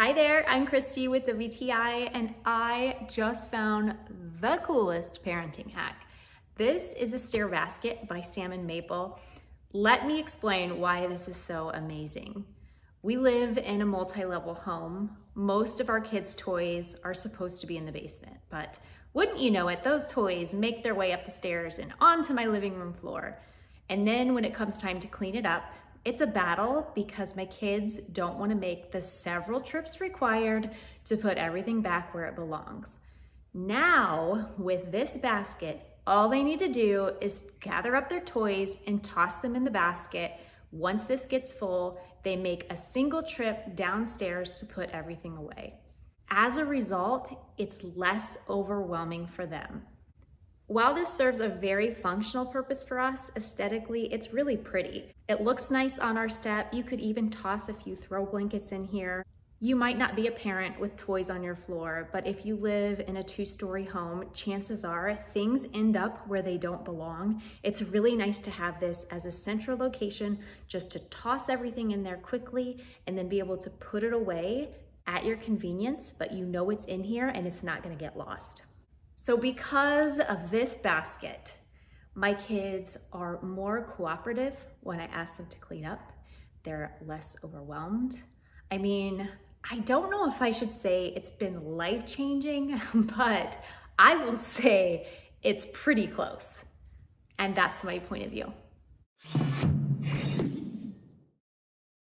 Hi there, I'm Christy with WTI, and I just found the coolest parenting hack. This is a stair basket by Sam and MABEL. Let me explain why this is so amazing. We live in a multi-level home. Most of our kids' toys are supposed to be in the basement, but wouldn't you know it, those toys make their way up the stairs and onto my living room floor. And then when it comes time to clean it up, it's a battle because my kids don't want to make the several trips required to put everything back where it belongs. Now, with this basket, all they need to do is gather up their toys and toss them in the basket. Once this gets full, they make a single trip downstairs to put everything away. As a result, it's less overwhelming for them. While this serves a very functional purpose for us, aesthetically, it's really pretty. It looks nice on our step. You could even toss a few throw blankets in here. You might not be a parent with toys on your floor, but if you live in a two-story home, chances are things end up where they don't belong. It's really nice to have this as a central location just to toss everything in there quickly and then be able to put it away at your convenience, but you know it's in here and it's not gonna get lost. So because of this basket, my kids are more cooperative when I ask them to clean up. They're less overwhelmed. I mean, I don't know if I should say it's been life-changing, but I will say it's pretty close. And that's my point of view.